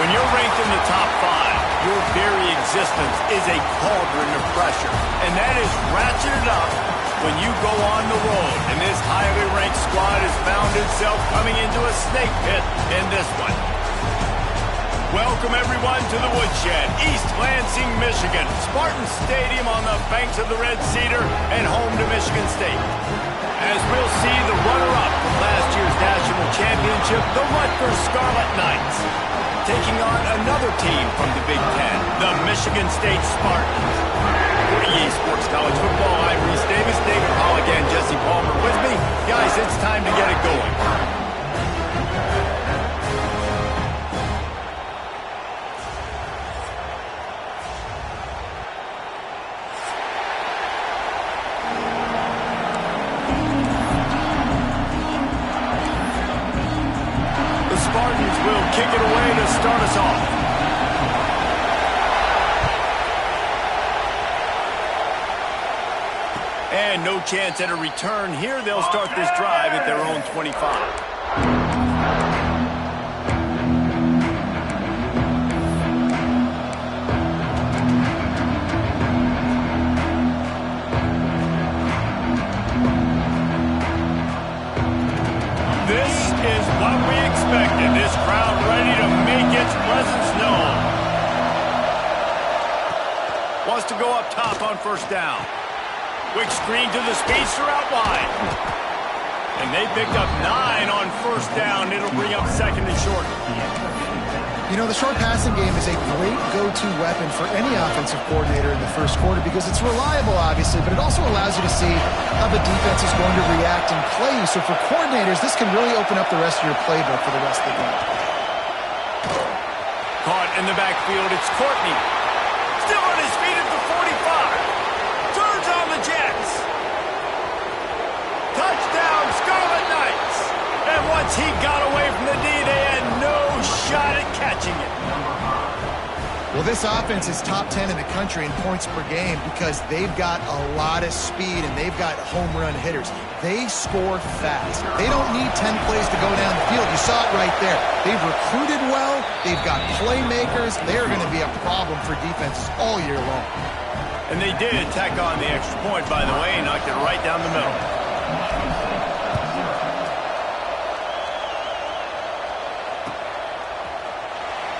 When you're ranked in the top 5, your very existence is a cauldron of pressure. And that is ratcheted up when you go on the road. And this highly ranked squad has found itself coming into a snake pit in this one. Welcome, everyone, to the Woodshed, East Lansing, Michigan. Spartan Stadium on the banks of the Red Cedar and home to Michigan State. As we'll see the runner-up from last year's national championship, the Rutgers Scarlet Knights, taking on another team from the Big Ten, the Michigan State Spartans. For EA Sports College Football, I'm Reese Davis, David Holligan, Jesse Palmer with me. Guys, it's time to get it going. Spartans will kick it away to start us off. And no chance at a return here. They'll start this drive at their own 25. This crowd ready to make its presence known. Wants to go up top on first down. Quick screen to the speedster out wide. And they picked up 9 on first down. It'll bring up second and short. You know, the short passing game is a great go-to weapon for any offensive coordinator in the first quarter because it's reliable, obviously, but it also allows you to see how the defense is going to react and play you. So for coordinators, this can really open up the rest of your playbook for the rest of the game. Caught in the backfield, it's Courtney. Still on his feet at the 45. Turns on the Jets. Touchdown, Scarlet Knights. And once he got away from the D, they had no shot at catching it. Well, this offense is top 10 in the country in points per game because they've got a lot of speed and they've got home run hitters. They score fast. They don't need 10 plays to go down the field. You saw it right there. They've recruited well. They've got playmakers. They're going to be a problem for defenses all year long. And they did tack on the extra point, by the way, and knocked it right down the middle.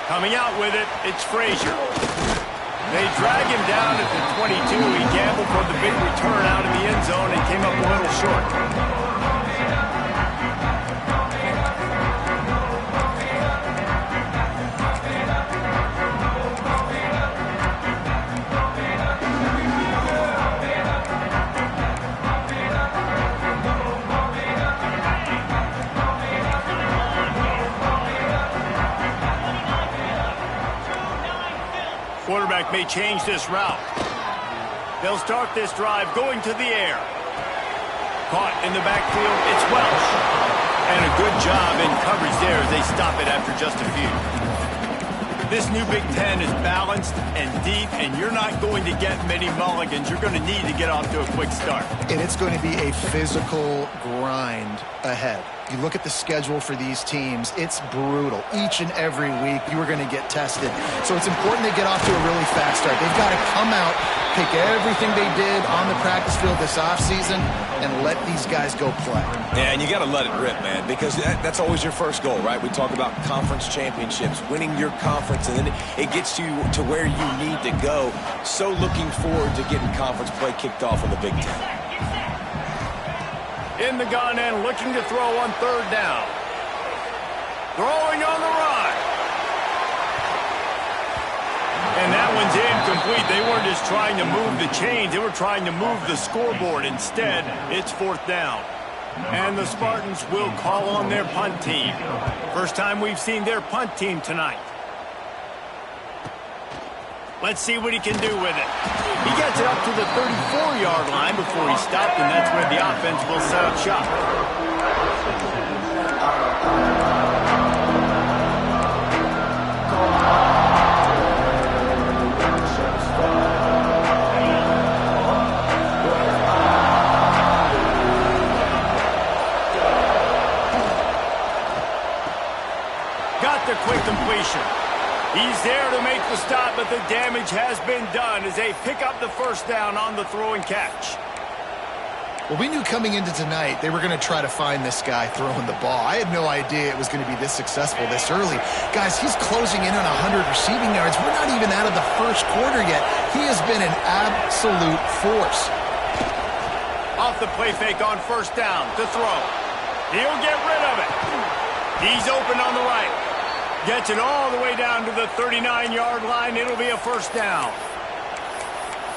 Coming out with it, it's Frazier. They drag him down at the 22. He gambled for the big return out of the end zone and came up a little short. Quarterback may change this route. They'll start this drive going to the air. Caught in the backfield, it's Welsh. And a good job in coverage there as they stop it after just a few. This new Big Ten is balanced and deep, and you're not going to get many mulligans. You're going to need to get off to a quick start. And it's going to be a physical grind ahead. You look at the schedule for these teams, it's brutal. Each and every week, you are going to get tested. So it's important they get off to a really fast start. They've got to come out, pick everything they did on the practice field this offseason, and let these guys go play. Yeah, and you got to let it rip, man, because that's always your first goal, right? We talk about conference championships, winning your conference, and then it gets you to where you need to go. So looking forward to getting conference play kicked off in the Big Ten. In the gun and looking to throw on third down. Throwing on the run. And that one's incomplete. They weren't just trying to move the chains. They were trying to move the scoreboard. Instead, it's fourth down. And the Spartans will call on their punt team. First time we've seen their punt team tonight. Let's see what he can do with it. He gets it up to the 34-yard line before he stopped, and that's where the offense will set up shop. Got the quick completion. the damage has been done as they pick up the first down on the throw and catch. Well, we knew coming into tonight they were going to try to find this guy throwing the ball. I had no idea it was going to be this successful this early. Guys, he's closing in on 100 receiving yards. We're not even out of the first quarter yet. He has been an absolute force. Off the play fake on first down to throw. He'll get rid of it. He's open on the right. Gets it all the way down to the 39-yard line. It'll be a first down.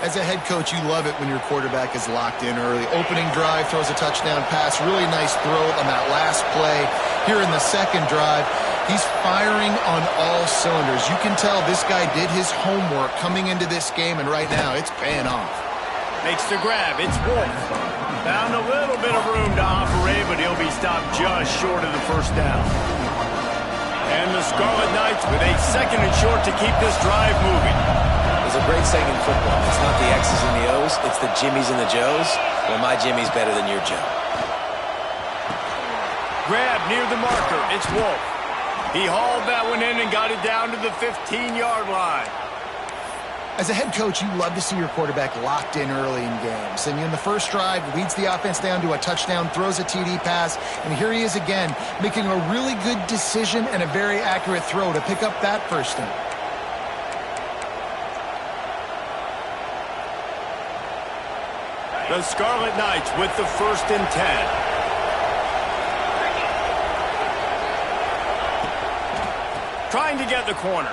As a head coach, you love it when your quarterback is locked in early. Opening drive, throws a touchdown pass. Really nice throw on that last play. Here in the second drive, he's firing on all cylinders. You can tell this guy did his homework coming into this game, and right now it's paying off. Makes the grab. It's Wolf. Found a little bit of room to operate, but he'll be stopped just short of the first down. And the Scarlet Knights with a second and short to keep this drive moving. There's a great saying in football. It's not the X's and the O's, it's the Jimmies and the Joes. Well, my Jimmy's better than your Joe. Grab near the marker. It's Wolf. He hauled that one in and got it down to the 15-yard line. As a head coach, you love to see your quarterback locked in early in games. And in the first drive, leads the offense down to a touchdown, throws a TD pass, and here he is again, making a really good decision and a very accurate throw to pick up that first down. The Scarlet Knights with the 1st and 10. Trying to get the corner.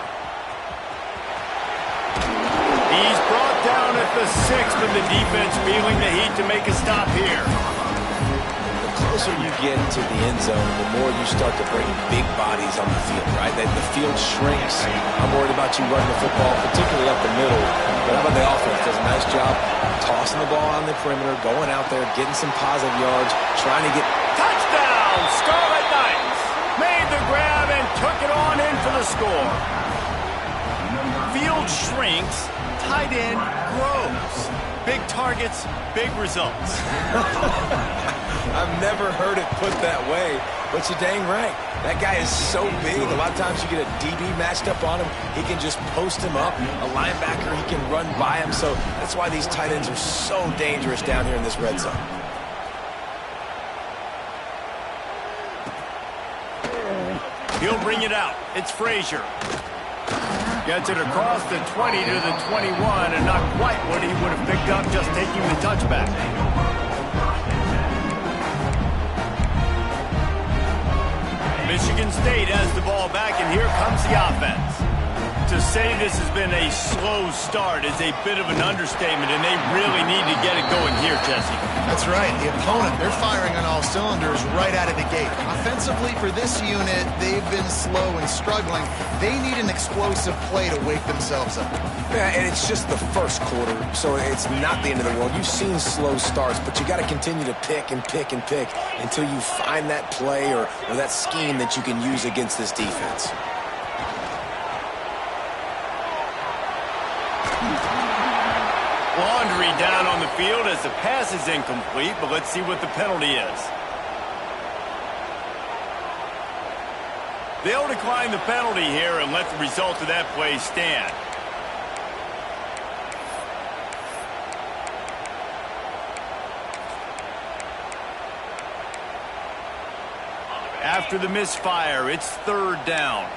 He's brought down at the 6, but the defense feeling the heat to make a stop here. The closer you get to the end zone, the more you start to bring big bodies on the field, right? The field shrinks. I'm worried about you running the football, particularly up the middle. But how about the offense? Does a nice job tossing the ball on the perimeter, going out there, getting some positive yards, trying to get... Touchdown! Scarlet Knights made the grab and took it on in for the score. Field shrinks, tight end grows. Big targets, big results. I've never heard it put that way, but you're dang right. That guy is so big. A lot of times you get a DB matched up on him. He can just post him up. A linebacker, he can run by him. So that's why these tight ends are so dangerous down here in this red zone. He'll bring it out. It's Frazier. Gets it across the 20 to the 21, and not quite what he would have picked up just taking the touchback. Michigan State has the ball back, and here comes the offense. To say this has been a slow start is a bit of an understatement, and they really need to get it going here, Jesse. That's right. The opponent, they're firing on all cylinders right out of the gate. Offensively, for this unit, they've been slow and struggling. They need an explosive play to wake themselves up. Yeah, and it's just the first quarter, so it's not the end of the world. You've seen slow starts, but you got to continue to pick and pick and pick until you find that play or that scheme that you can use against this defense. Laundry down on the field as the pass is incomplete, but let's see what the penalty is. They'll decline the penalty here and let the result of that play stand. After the misfire, it's 3rd down.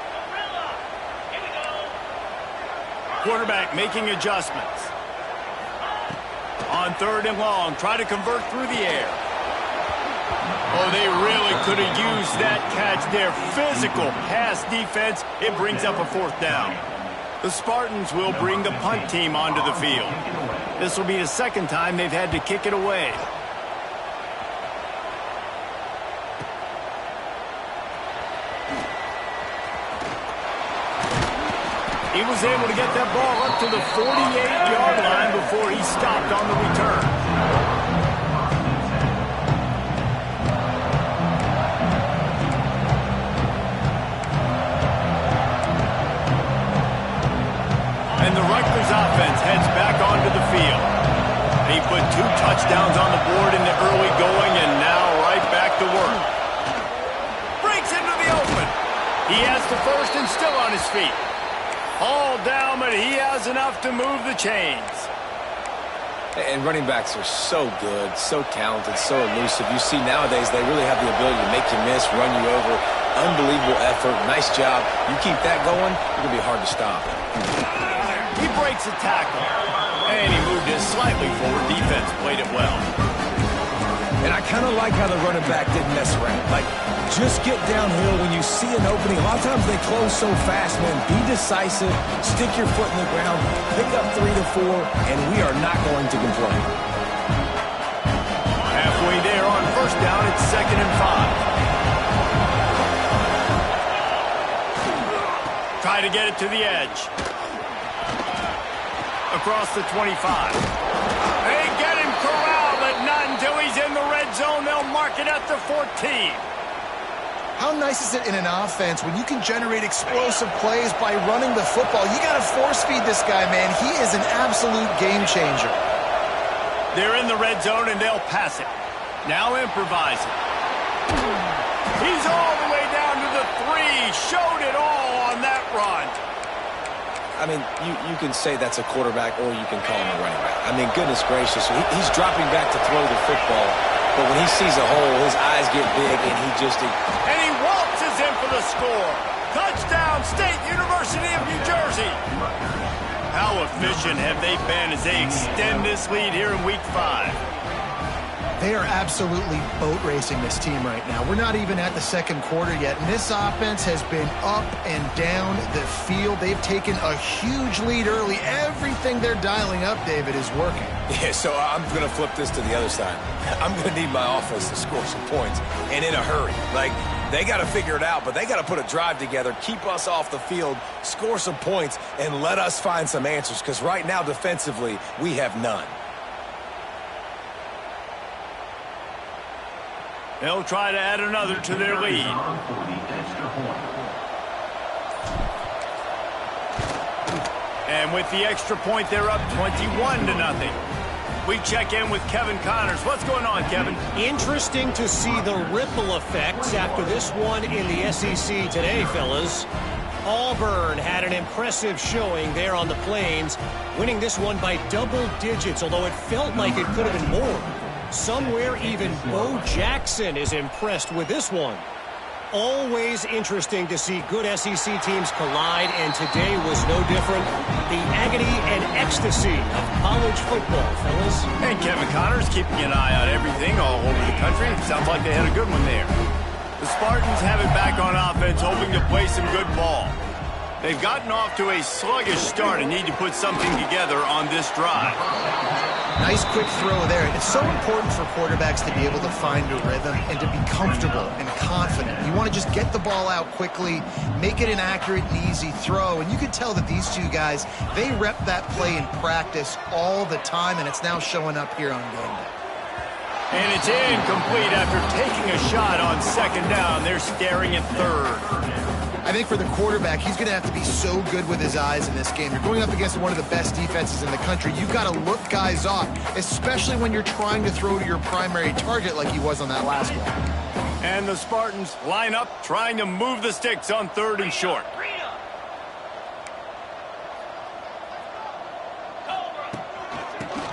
Quarterback making adjustments. On 3rd and long, try to convert through the air. Oh, they really could have used that catch there. Physical pass defense. It brings up a 4th down. The Spartans will bring the punt team onto the field. This will be the 2nd time they've had to kick it away. He was able to get that ball up to the 48-yard line before he stopped on the return. And the Rutgers offense heads back onto the field. He put 2 touchdowns on the board in the early going and now right back to work. Breaks into the open. He has the first and still on his feet. All down, but he has enough to move the chains. And running backs are so good, so talented, so elusive. You see nowadays they really have the ability to make you miss, run you over. Unbelievable effort. Nice job. You keep that going, it's going to be hard to stop. He breaks a tackle. And he moved it slightly forward. Defense played it well. And I kind of like how the running back didn't mess around. Like, just get downhill when you see an opening. A lot of times they close so fast, man. Be decisive, stick your foot in the ground, pick up 3 to 4, and we are not going to complain. Halfway there on first down, it's 2nd and 5. Try to get it to the edge. Across the 25. They get him corralled, but not until he's in the red zone. They'll mark it at the 14. How nice is it in an offense when you can generate explosive plays by running the football? You got to force feed this guy, man. He is an absolute game changer. They're in the red zone, and they'll pass it. Now improvising. He's all the way down to the 3. Showed it all on that run. I mean, you can say that's a quarterback or you can call him a running back. I mean, goodness gracious, he's dropping back to throw the football, but when he sees a hole, his eyes get big and he just... And he waltzes in for the score. Touchdown, State University of New Jersey. How efficient have they been as they extend this lead here in Week 5? They are absolutely boat racing this team right now. We're not even at the second quarter yet, and this offense has been up and down the field. They've taken a huge lead early. Everything they're dialing up, David, is working. Yeah, so I'm going to flip this to the other side. I'm going to need my offense to score some points, and in a hurry. Like, they got to figure it out, but they got to put a drive together, keep us off the field, score some points, and let us find some answers, because right now, defensively, we have none. They'll try to add another to their lead. And with the extra point, they're up 21-0. We check in with Kevin Connors. What's going on, Kevin? Interesting to see the ripple effects after this one in the SEC today, fellas. Auburn had an impressive showing there on the Plains, winning this one by double digits, although it felt like it could have been more. Somewhere even Bo Jackson is impressed with this one. Always interesting to see good SEC teams collide, and today was no different. The agony and ecstasy of college football, fellas. And Kevin Connors keeping an eye on everything all over the country. Sounds like they had a good one there. The Spartans have it back on offense, hoping to play some good ball. They've gotten off to a sluggish start and need to put something together on this drive. Nice quick throw there. It's so important for quarterbacks to be able to find a rhythm and to be comfortable and confident. You want to just get the ball out quickly, make it an accurate and easy throw. And you can tell that these two guys, they rep that play in practice all the time, and it's now showing up here on game day. And it's incomplete after taking a shot on 2nd down. They're staring at 3rd. I think for the quarterback, he's going to have to be so good with his eyes in this game. You're going up against one of the best defenses in the country. You've got to look guys off, especially when you're trying to throw to your primary target like he was on that last one. And the Spartans line up, trying to move the sticks on 3rd and short.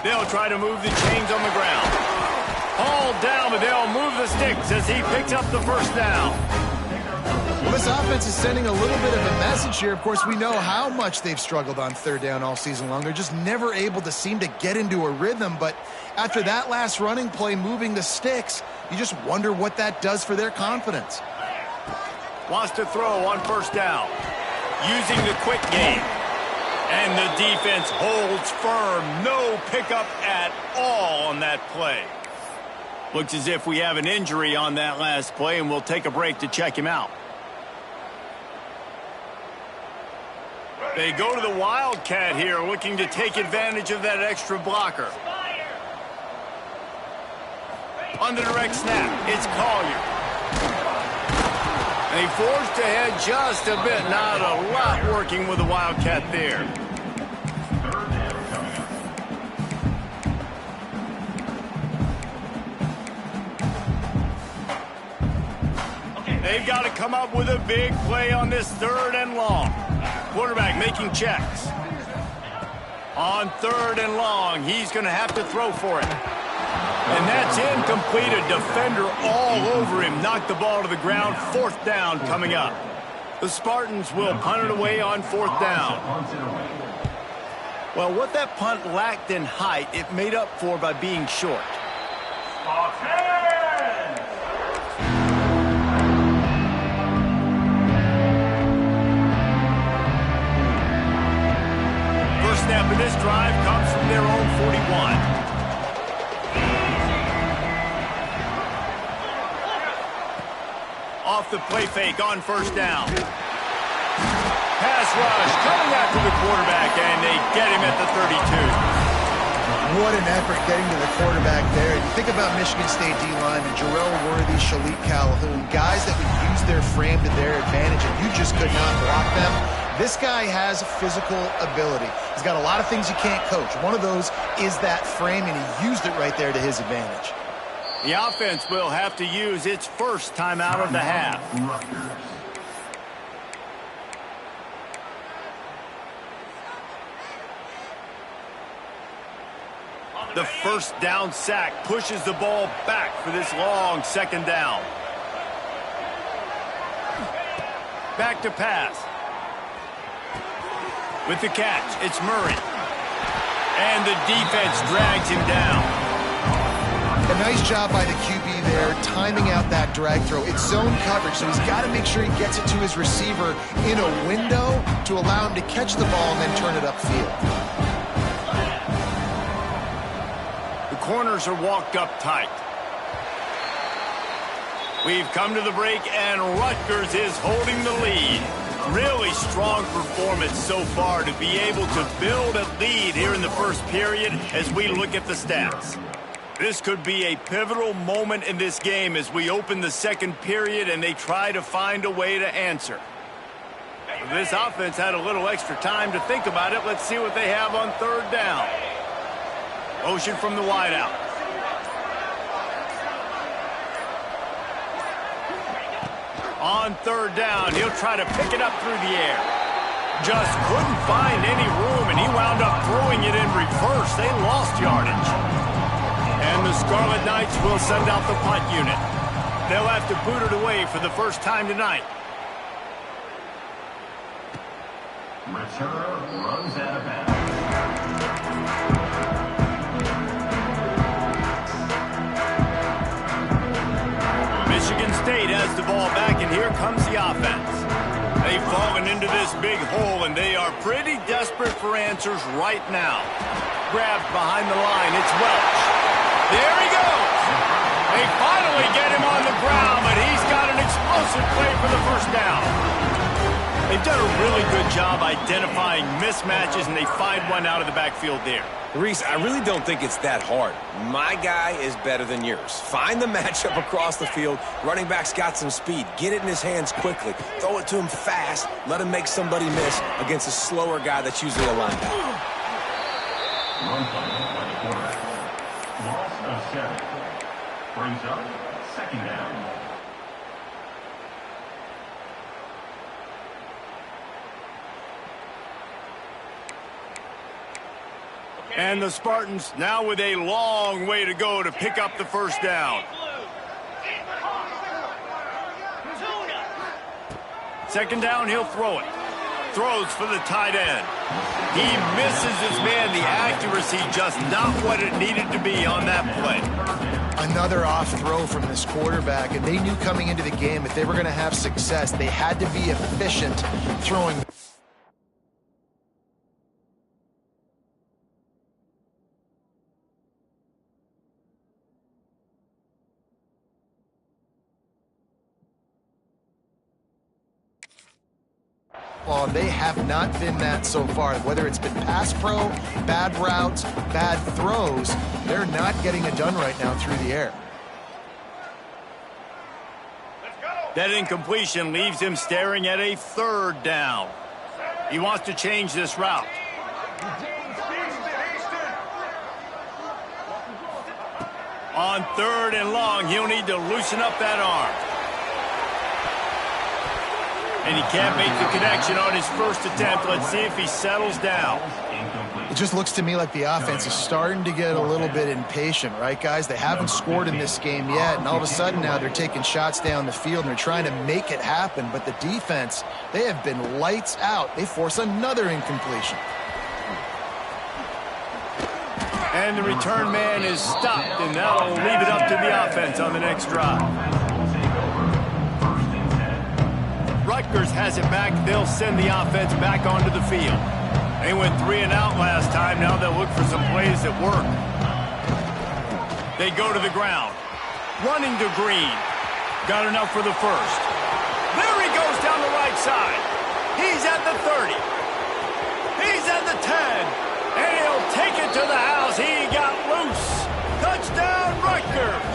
They'll try to move the chains on the ground. All down, but they'll move the sticks as he picks up the 1st down. Well, this offense is sending a little bit of a message here. Of course, we know how much they've struggled on 3rd down all season long. They're just never able to seem to get into a rhythm. But after that last running play, moving the sticks, you just wonder what that does for their confidence. Wants to throw on 1st down. Using the quick game. And the defense holds firm. No pickup at all on that play. Looks as if we have an injury on that last play, and we'll take a break to check him out. They go to the Wildcat here, looking to take advantage of that extra blocker. On the direct snap, it's Collier. And he forced ahead just a bit. Not a lot working with the Wildcat there. They've got to come up with a big play on this 3rd and long. Quarterback making checks. On 3rd and long, he's going to have to throw for it. And that's incomplete. A defender all over him. Knocked the ball to the ground. 4th down coming up. The Spartans will punt it away on 4th down. Well, what that punt lacked in height, it made up for by being short. First snap of this drive comes from their own 41. Off the play fake on 1st down. Pass rush coming after the quarterback, and they get him at the 32. What an effort getting to the quarterback there. You think about Michigan State D-linemen, Jarrell Worthy, Shalik Calhoun, guys that would use their frame to their advantage, and you just could not block them. This guy has physical ability. He's got a lot of things you can't coach. One of those is that frame, and he used it right there to his advantage. The offense will have to use its first timeout of the half. The first down sack pushes the ball back for this long 2nd down. Back to pass. With the catch, it's Murray. And the defense drags him down. A nice job by the QB there, timing out that drag throw. It's zone coverage, so he's got to make sure he gets it to his receiver in a window to allow him to catch the ball and then turn it upfield. The corners are walked up tight. We've come to the break, and Rutgers is holding the lead. Really strong performance so far to be able to build a lead here in the first period as we look at the stats. This could be a pivotal moment in this game as we open the 2nd period and they try to find a way to answer. This offense had a little extra time to think about it. Let's see what they have on 3rd down. Motion from the wideout. On 3rd down, he'll try to pick it up through the air. Just couldn't find any room, and he wound up throwing it in reverse. They lost yardage. And the Scarlet Knights will send out the punt unit. They'll have to boot it away for the first time tonight. Returner runs out of bounds. Michigan State has the ball back, and here comes the offense. They've fallen into this big hole, and they are pretty desperate for answers right now. Grabbed behind the line, it's Welch. There he goes. They finally get him on the ground, but he's got an explosive play for the 1st down. They've done a really good job identifying mismatches, and they find one out of the backfield there. Reese, I really don't think it's that hard. My guy is better than yours. Find the matchup across the field. Running back's got some speed. Get it in his hands quickly. Throw it to him fast. Let him make somebody miss against a slower guy that's usually a linebacker. Loss of 7. Brings up 2nd down. And the Spartans now with a long way to go to pick up the 1st down. 2nd down, he'll throw it. Throws for the tight end. He misses his man. The accuracy just not what it needed to be on that play. Another off throw from this quarterback, and they knew coming into the game if they were going to have success, they had to be efficient throwing. And they have not been that so far. Whether it's been pass pro, bad routes, bad throws, they're not getting it done right now through the air. That incompletion leaves him staring at a 3rd down. He wants to change this route. On 3rd and long, he'll need to loosen up that arm. And he can't make the connection on his first attempt. Let's see if he settles down. It just looks to me like the offense is starting to get a little bit impatient, right, guys? They haven't scored in this game yet, and all of a sudden now they're taking shots down the field, and they're trying to make it happen. But the defense, they have been lights out. They force another incompletion. And the return man is stopped, and that'll leave it up to the offense on the next drive. Rutgers has it back. They'll send the offense back onto the field. They went 3 and out last time. Now they'll look for some plays that work. They go to the ground. Running to Green. Got enough for the first. There he goes down the right side. He's at the 30. He's at the 10. And he'll take it to the house. He got loose. Touchdown, Rutgers.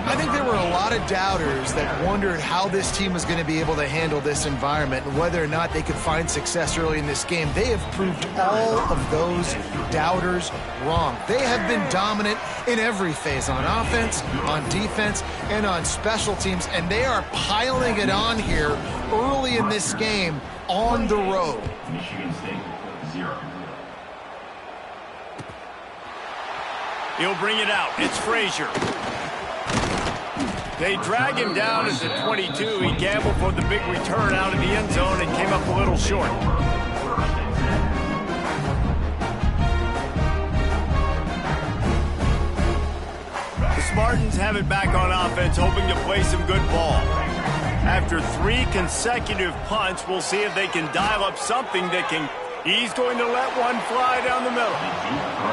I think there were a lot of doubters that wondered how this team was going to be able to handle this environment and whether or not they could find success early in this game. They have proved all of those doubters wrong. They have been dominant in every phase, on offense, on defense, and on special teams, and they are piling it on here early in this game on the road. Michigan State 0. He'll bring it out. It's Frazier. They drag him down at the 22. He gambled for the big return out of the end zone and came up a little short. The Spartans have it back on offense, hoping to play some good ball. After 3 consecutive punts, we'll see if they can dial up something that can... He's going to let one fly down the middle.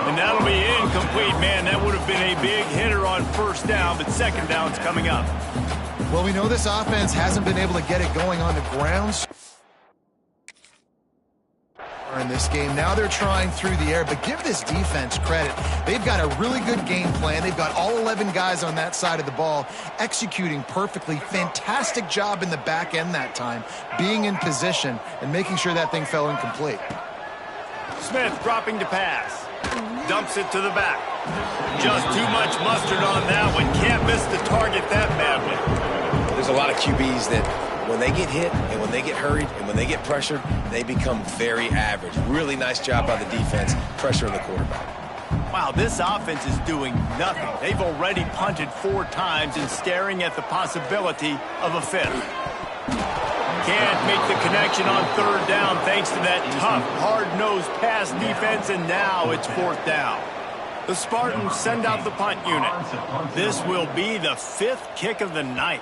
And that'll be incomplete. Man, that would have been a big hitter on first down, but second down's coming up. Well, we know this offense hasn't been able to get it going on the ground in this game. Now they're trying through the air, but give this defense credit. They've got a really good game plan. They've got all 11 guys on that side of the ball executing perfectly. Fantastic job in the back end that time, being in position and making sure that thing fell incomplete. Smith dropping to pass. Dumps it to the back. Just too much mustard on that one. Can't miss the target that badly. There's a lot of QBs that when they get hit and when they get hurried and when they get pressured, they become very average. Really nice job by the defense, pressuring the quarterback. Wow, this offense is doing nothing. They've already punted 4 times and staring at the possibility of a 5th. Can't make the connection on 3rd down thanks to that tough, hard-nosed pass defense, and now it's 4th down. The Spartans send out the punt unit. This will be the 5th kick of the night.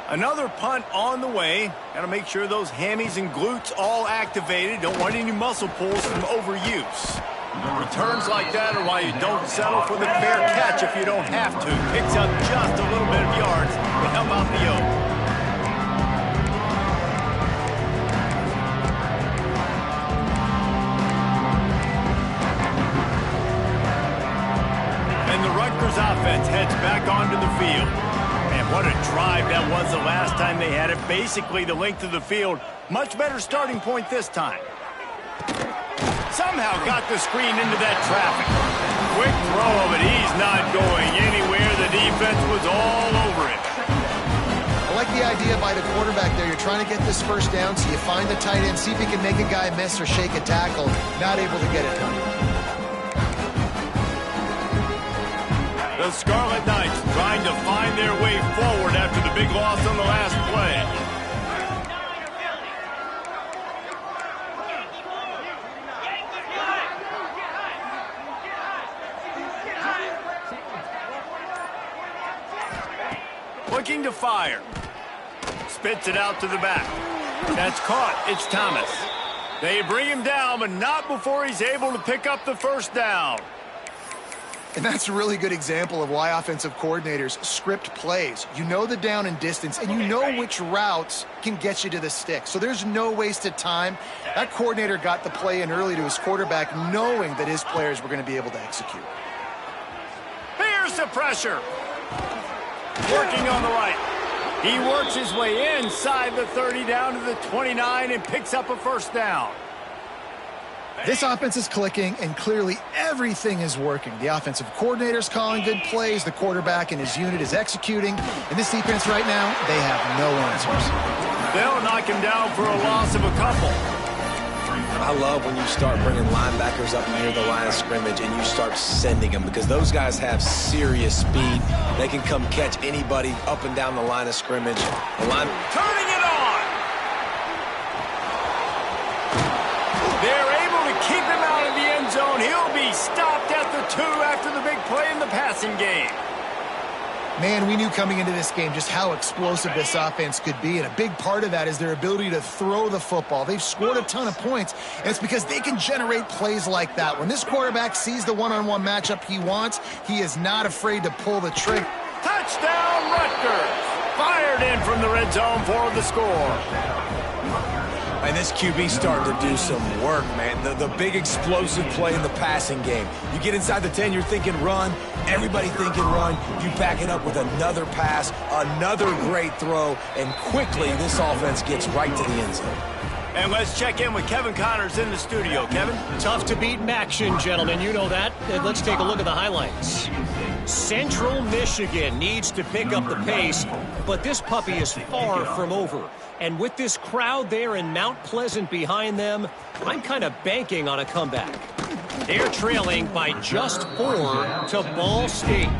Another punt on the way. Got to make sure those hammies and glutes all activated. Don't want any muscle pulls from overuse. Returns like that are why you don't settle for the fair catch if you don't have to. Picks up just a little bit of yards to help out the O. And the Rutgers offense heads back onto the field. Man, what a drive that was the last time they had it. Basically the length of the field. Much better starting point this time. Somehow got the screen into that traffic. Quick throw, but he's not going anywhere. The defense was all over it. I like the idea by the quarterback there. You're trying to get this first down, so you find the tight end, see if he can make a guy miss or shake a tackle. Not able to get it done. The Scarlet Knights trying to find their way forward after the big loss on the last play. Looking to fire. Spits it out to the back. That's caught. It's Thomas. They bring him down, but not before he's able to pick up the first down. And that's a really good example of why offensive coordinators script plays. You know the down and distance, and you know which routes can get you to the stick. So there's no wasted time. That coordinator got the play in early to his quarterback, knowing that his players were going to be able to execute. Here's the pressure. Working on the right. He works his way inside the 30 down to the 29 and picks up a first down. This offense is clicking, and clearly everything is working. The offensive coordinator's calling good plays. The quarterback and his unit is executing. And this defense right now, they have no answers. They'll knock him down for a loss of a couple. I love when you start bringing linebackers up near the line of scrimmage and you start sending them, because those guys have serious speed. They can come catch anybody up and down the line of scrimmage. Turning it on! They're able to keep him out of the end zone. He'll be stopped at the 2 after the big play in the passing game. Man, we knew coming into this game just how explosive this offense could be, and a big part of that is their ability to throw the football. They've scored a ton of points, and it's because they can generate plays like that. When this quarterback sees the one-on-one matchup he wants, he is not afraid to pull the trigger. Touchdown, Rutgers! Fired in from the red zone for the score. And this QB starting to do some work, man. The big explosive play in the passing game. You get inside the 10, you're thinking run. Everybody thinking run. You back it up with another pass, another great throw, and quickly this offense gets right to the end zone. And let's check in with Kevin Connors in the studio. Kevin? Tough to beat action, gentlemen. You know that. And let's take a look at the highlights. Central Michigan needs to pick up the pace, but this puppy is far from over. And with this crowd there in Mount Pleasant behind them, I'm kind of banking on a comeback. They're trailing by just 4 to Ball State.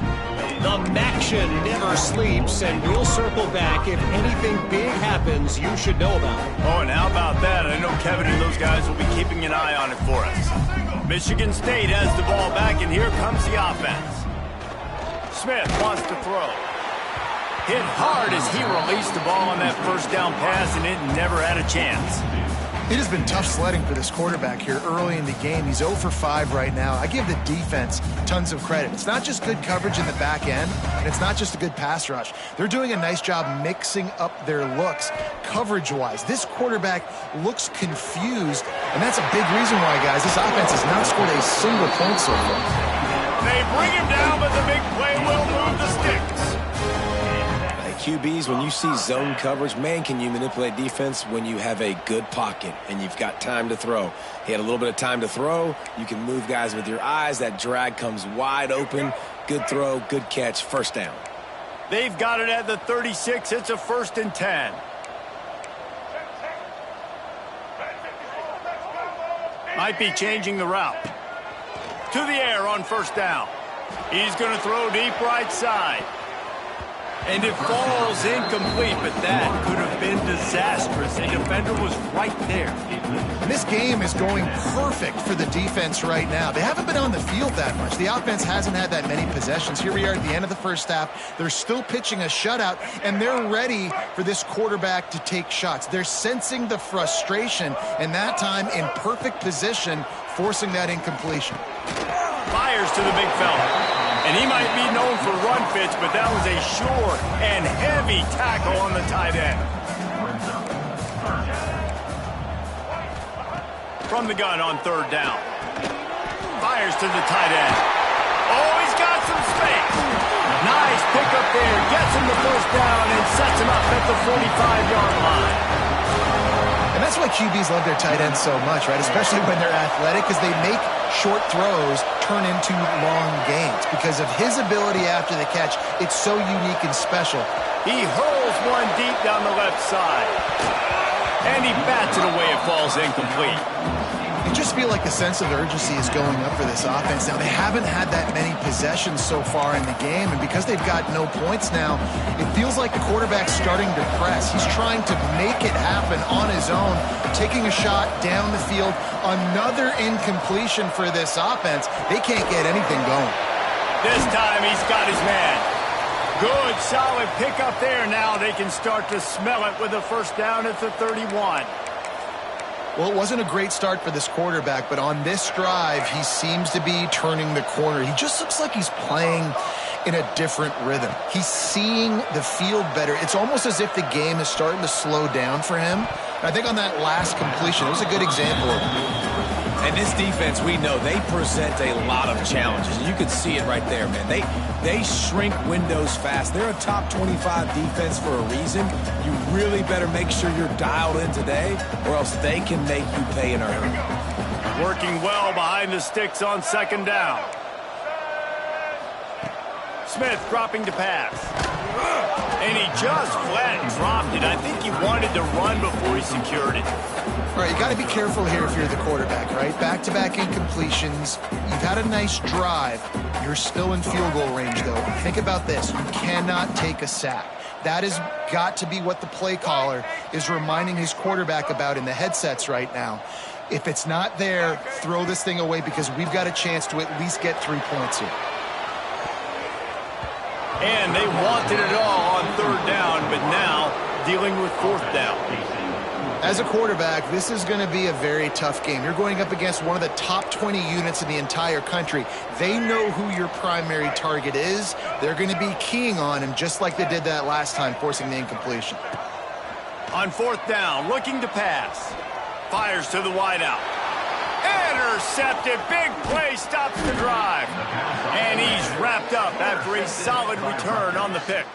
The Maction never sleeps, and we'll circle back if anything big happens you should know about. Oh, and how about that? I know Kevin and those guys will be keeping an eye on it for us. Michigan State has the ball back, and here comes the offense. Smith wants to throw. Hit hard as he released the ball on that first down pass, and it never had a chance. It has been tough sledding for this quarterback here early in the game. He's 0 for 5 right now. I give the defense tons of credit. It's not just good coverage in the back end, and it's not just a good pass rush. They're doing a nice job mixing up their looks coverage-wise. This quarterback looks confused, and that's a big reason why, guys, this offense has not scored a single point so far. They bring him down, but the big play will move the sticks. QBs, when you see zone coverage, man, can you manipulate defense when you have a good pocket and you've got time to throw. He had a little bit of time to throw. You can move guys with your eyes. That drag comes wide open. Good throw, good catch, first down. They've got it at the 36. It's a 1st and 10. Might be changing the route. To the air on 1st down. He's going to throw deep right side. And it falls incomplete, but that could have been disastrous. The defender was right there. And this game is going perfect for the defense right now. They haven't been on the field that much. The offense hasn't had that many possessions. Here we are at the end of the first half. They're still pitching a shutout, and they're ready for this quarterback to take shots. They're sensing the frustration, and that time in perfect position, forcing that incompletion. Fires to the big fella. And he might be known for run fits, but that was a sure and heavy tackle on the tight end. From the gun on 3rd down. Fires to the tight end. Oh, he's got some space. Nice pickup there. Gets him the 1st down and sets him up at the 45-yard line. And that's why QBs love their tight ends so much, right? Especially when they're athletic, because they make short throws turn into long gains. Because of his ability after the catch, it's so unique and special. He hurls one deep down the left side. And he bats it away. It falls incomplete. You just feel like the sense of urgency is going up for this offense. Now, they haven't had that many possessions so far in the game, and because they've got no points now, it feels like the quarterback's starting to press. He's trying to make it happen on his own, taking a shot down the field. Another incompletion for this offense. They can't get anything going. This time he's got his man. Good, solid pickup there. Now they can start to smell it with a 1st down at the 31. Well, it wasn't a great start for this quarterback, but on this drive, he seems to be turning the corner. He just looks like he's playing in a different rhythm. He's seeing the field better. It's almost as if the game is starting to slow down for him. And I think on that last completion, it was a good example of it. And this defense, we know, they present a lot of challenges. You can see it right there, man. They shrink windows fast. They're a top 25 defense for a reason. You really better make sure you're dialed in today, or else they can make you pay in a hurry. Working well behind the sticks on second down. Smith dropping to pass. And he just flat dropped it. I think he wanted to run before he secured it. All right, you got to be careful here if you're the quarterback, right? Back-to-back incompletions. You've had a nice drive. You're still in field goal range, though. Think about this. You cannot take a sack. That has got to be what the play caller is reminding his quarterback about in the headsets right now. If it's not there, throw this thing away because we've got a chance to at least get 3 points here. And they wanted it all on third down, but now dealing with fourth down. As a quarterback, this is going to be a very tough game. You're going up against one of the top 20 units in the entire country. They know who your primary target is. They're going to be keying on him just like they did that last time, forcing the incompletion. On fourth down, looking to pass. Fires to the wideout. Intercepted. Big play stops the drive. And he's wrapped up after a solid return on the pick.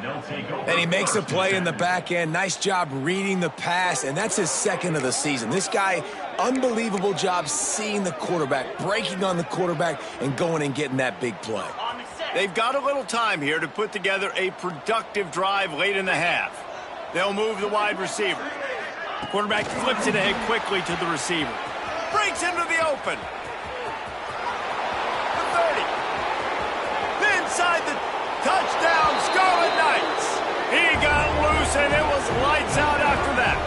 And he makes a play in the back end. Nice job reading the pass, and that's his second of the season. This guy, unbelievable job seeing the quarterback, breaking on the quarterback, and going and getting that big play. They've got a little time here to put together a productive drive late in the half. They'll move the wide receiver. The quarterback flips it ahead quickly to the receiver. Breaks into the open. The 30. Inside the touchdown, Scarlet Knights. He got loose, and it was lights out after that.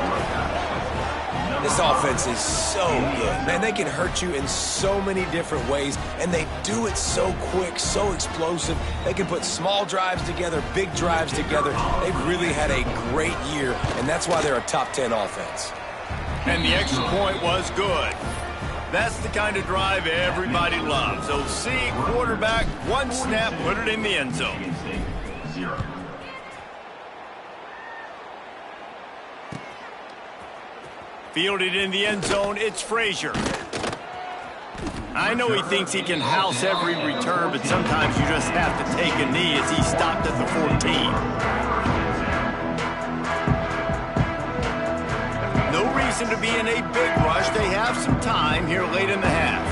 This offense is so good. Man, they can hurt you in so many different ways, and they do it so quick, so explosive. They can put small drives together, big drives together. They've really had a great year, and that's why they're a top 10 offense. And the extra point was good. That's the kind of drive everybody loves. So see quarterback, one snap, put it in the end zone. 0. Fielded in the end zone, it's Frazier. I know he thinks he can house every return, but sometimes you just have to take a knee as he stopped at the 14. No reason to be in a big rush. They have some time here late in the half.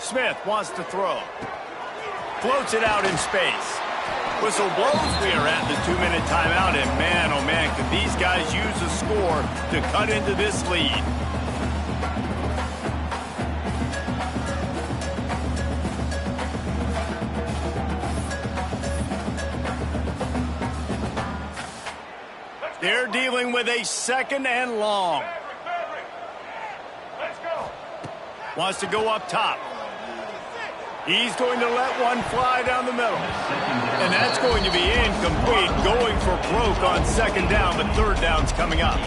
Smith wants to throw. Floats it out in space. Whistle blows. We are at the 2-minute timeout, and man, oh man, could these guys use a score to cut into this lead. They're dealing with a second and long. Wants to go up top. He's going to let one fly down the middle. And that's going to be incomplete, going for broke on second down, but third down's coming up.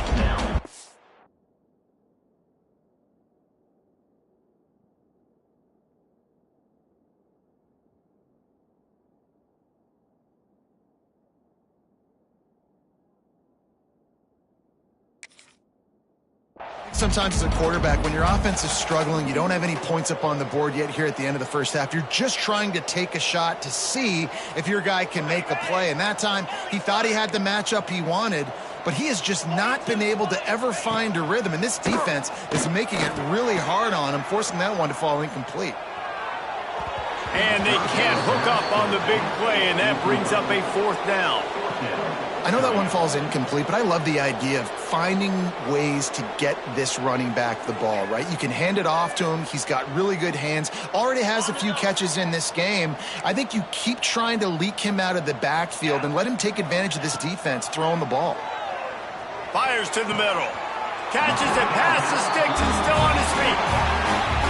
Sometimes as a quarterback, when your offense is struggling, you don't have any points up on the board yet here at the end of the first half. You're just trying to take a shot to see if your guy can make a play. And that time, he thought he had the matchup he wanted, but he has just not been able to ever find a rhythm. And this defense is making it really hard on him, forcing that one to fall incomplete. And they can't hook up on the big play, and that brings up a fourth down. I know that one falls incomplete, but I love the idea of finding ways to get this running back the ball, right? You can hand it off to him. He's got really good hands. Already has a few catches in this game. I think you keep trying to leak him out of the backfield and let him take advantage of this defense throwing the ball. Fires to the middle. Catches it past the sticks and still on his feet.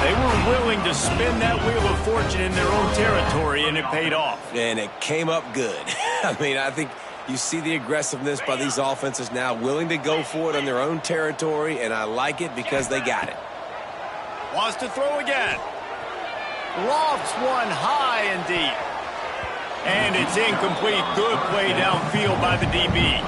They were willing to spin that wheel of fortune in their own territory, and it paid off. And it came up good. I mean, I think you see the aggressiveness by these offenses now, willing to go for it on their own territory, and I like it because they got it. Wants to throw again. Lofts one high and deep. And it's incomplete. Good play downfield by the DB.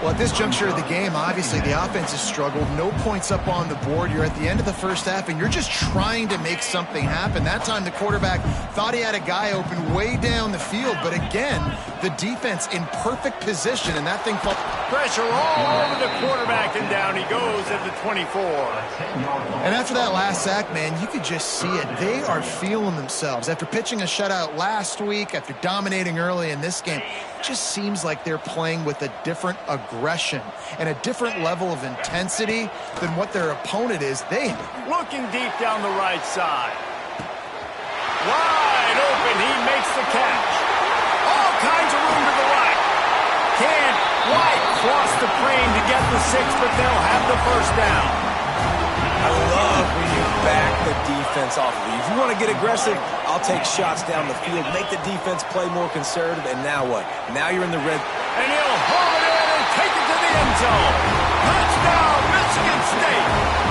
Well, at this juncture of the game, obviously the offense has struggled. No points up on the board. You're at the end of the first half, and you're just trying to make something happen. That time the quarterback thought he had a guy open way down the field, but again, The defense in perfect position, and that thing fell. Pressure all over the quarterback, and down he goes at the 24. And after that last sack, man, you could just see it. They are feeling themselves. After pitching a shutout last week, after dominating early in this game, it just seems like they're playing with a different aggression and a different level of intensity than what their opponent is. Looking deep down the right side. Wide open, he makes the catch. All kinds of room to the right. Can't quite cross the plane to get the 6, but they'll have the first down. I love when you back the defense off of you. If you want to get aggressive, I'll take shots down the field, make the defense play more conservative, and now what? Now you're in the red. And he'll haul it in and take it to the end zone. Touchdown, Michigan State.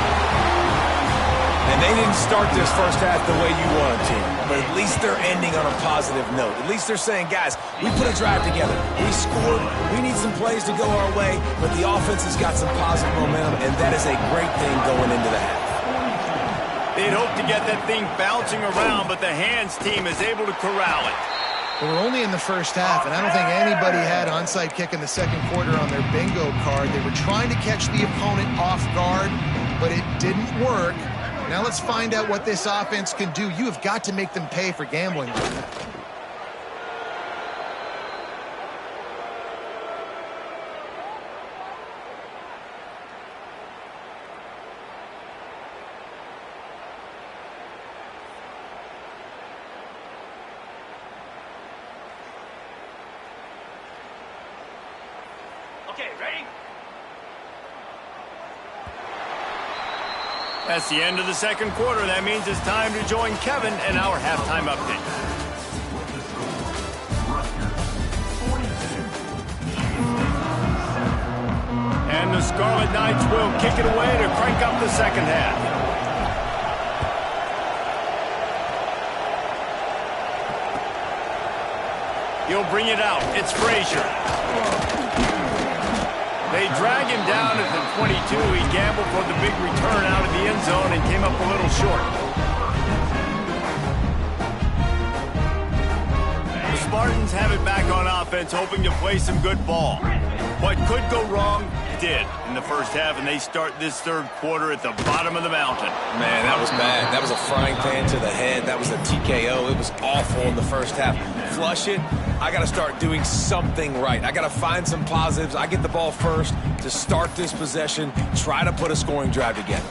And they didn't start this first half the way you wanted to, but at least they're ending on a positive note. At least they're saying, guys, we put a drive together. We scored. We need some plays to go our way, but the offense has got some positive momentum, and that is a great thing going into the half. They'd hope to get that thing bouncing around, but the hands team is able to corral it. But we're only in the first half, and I don't think anybody had onside kick in the second quarter on their bingo card. They were trying to catch the opponent off guard, but it didn't work. Now let's find out what this offense can do. You have got to make them pay for gambling. Okay, ready? That's the end of the second quarter. That means it's time to join Kevin in our halftime update. And the Scarlet Knights will kick it away to crank up the second half. He'll bring it out. It's Frazier. They drag him down at the 22. He gambled for the big return out of the end zone and came up a little short. The Spartans have it back on offense, hoping to play some good ball. What could go wrong did in the first half, and they start this third quarter at the bottom of the mountain. Man, that was bad. That was a frying pan to the head. That was a TKO. It was awful in the first half. Flush it. I got to start doing something right. I got to find some positives. I get the ball first to start this possession, try to put a scoring drive together.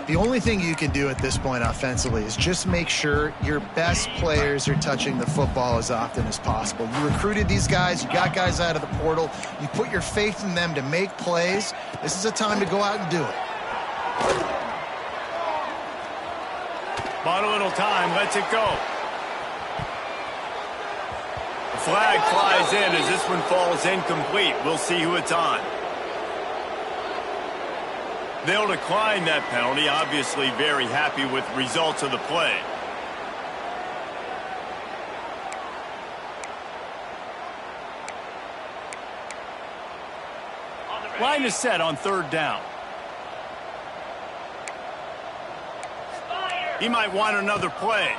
The only thing you can do at this point offensively is just make sure your best players are touching the football as often as possible. You recruited these guys. You got guys out of the portal. You put your faith in them to make plays. This is a time to go out and do it. Bought a little time. Lets it go. The flag flies in as this one falls incomplete. We'll see who it's on. They'll decline that penalty, obviously very happy with the results of the play. Line is set on third down. He might want another play.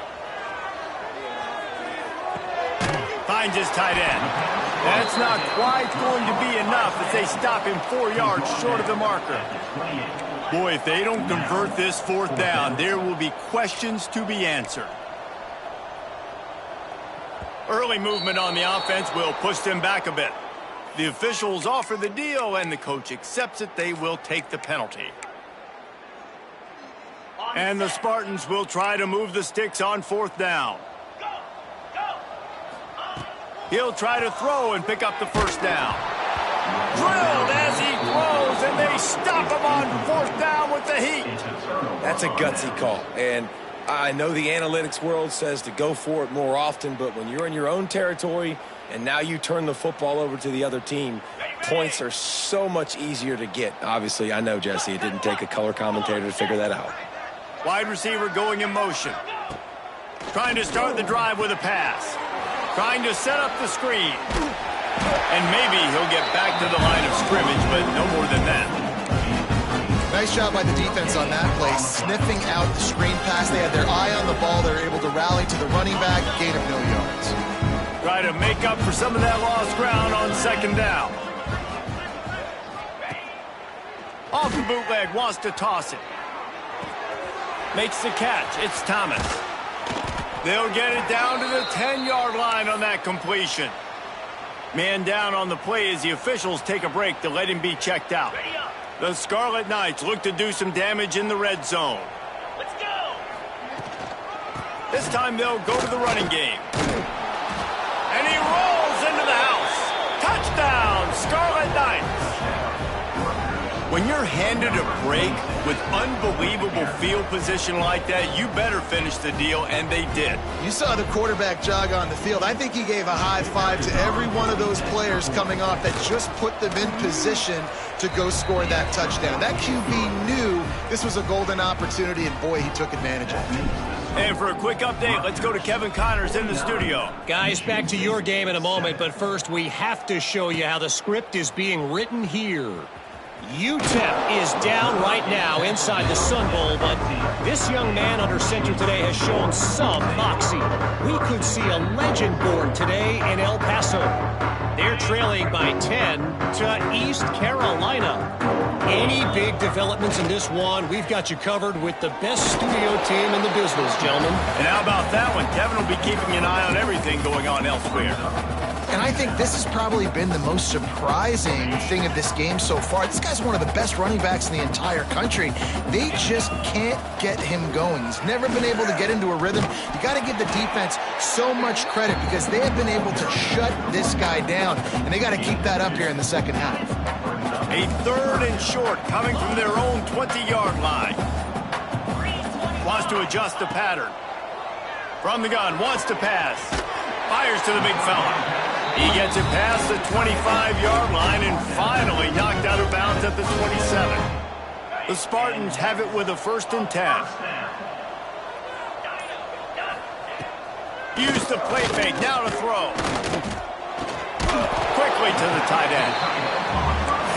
Finds his tight end. That's not quite going to be enough as they stop him 4 yards short of the marker. Boy, if they don't convert this fourth down, there will be questions to be answered. Early movement on the offense will push them back a bit. The officials offer the deal, and the coach accepts it. They will take the penalty. And the Spartans will try to move the sticks on fourth down. He'll try to throw and pick up the first down. Drilled as he throws, and they stop him on fourth down with the heat. That's a gutsy call. And I know the analytics world says to go for it more often, but when you're in your own territory and now you turn the football over to the other team, points are so much easier to get. Obviously, I know, Jesse, it didn't take a color commentator to figure that out. Wide receiver going in motion. Trying to start the drive with a pass. Trying to set up the screen. And maybe he'll get back to the line of scrimmage, but no more than that. Nice job by the defense on that play, sniffing out the screen pass. They had their eye on the ball. They were able to rally to the running back, gain of no yards. Try to make up for some of that lost ground on second down. Off the bootleg, wants to toss it. Makes the catch. It's Thomas. They'll get it down to the 10-yard line on that completion. Man down on the play as the officials take a break to let him be checked out. The Scarlet Knights look to do some damage in the red zone. Let's go! This time they'll go to the running game. And he rolls into the house. Touchdown, Scarlet Knights. When you're handed a break with unbelievable field position like that, you better finish the deal, and they did. You saw the quarterback jog on the field. I think he gave a high five to every one of those players coming off that just put them in position to go score that touchdown. That QB knew this was a golden opportunity, and boy, he took advantage of it. And for a quick update, let's go to Kevin Connors in the studio. Guys, back to your game in a moment, but first we have to show you how the script is being written here. UTEP is down right now inside the Sun Bowl, but this young man under center today has shown some moxie. We could see a legend born today in El Paso. They're trailing by 10 to East Carolina. Any big developments in this one, we've got you covered with the best studio team in the business, gentlemen. And how about that one? Kevin will be keeping an eye on everything going on elsewhere. And I think this has probably been the most surprising thing of this game so far. This guy's one of the best running backs in the entire country. They just can't get him going. He's never been able to get into a rhythm. You got to give the defense so much credit because they have been able to shut this guy down, and they got to keep that up here in the second half. A 3rd and short coming from their own 20-yard line. Wants to adjust the pattern. From the gun, wants to pass. Fires to the big fella. He gets it past the 25-yard line and finally knocked out of bounds at the 27. The Spartans have it with a 1st and 10. Use the play fake, now to throw. Quickly to the tight end.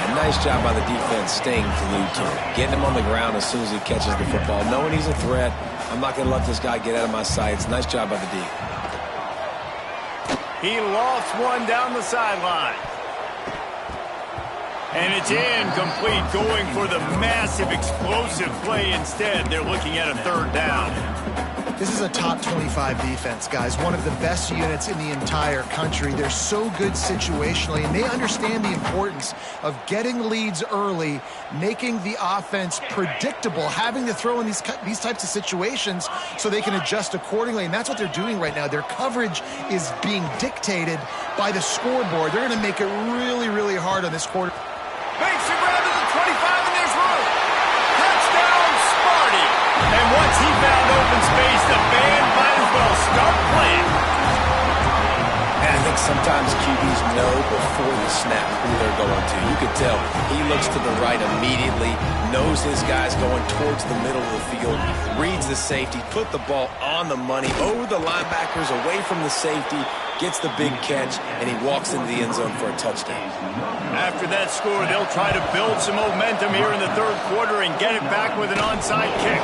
And nice job by the defense staying glued to him. Getting him on the ground as soon as he catches the football. Knowing he's a threat, I'm not going to let this guy get out of my sights. Nice job by the D. He lofts one down the sideline. And it's incomplete, going for the massive explosive play instead. They're looking at a 3rd down. This is a top 25 defense, guys. One of the best units in the entire country. They're so good situationally, and they understand the importance of getting leads early, making the offense predictable, having to throw in these types of situations so they can adjust accordingly, and that's what they're doing right now. Their coverage is being dictated by the scoreboard. They're going to make it really, really hard on this quarter. Makes the grab to the 25, and there's room. Touchdown, Sparty. And once he found open space, the band might as well start playing. And I think sometimes QBs know before the snap who they're going to. You can tell he looks to the right immediately, knows his guy's going towards the middle of the field, reads the safety, put the ball on the money, over the linebackers, away from the safety, gets the big catch, and he walks into the end zone for a touchdown. After that score, they'll try to build some momentum here in the 3rd quarter and get it back with an onside kick.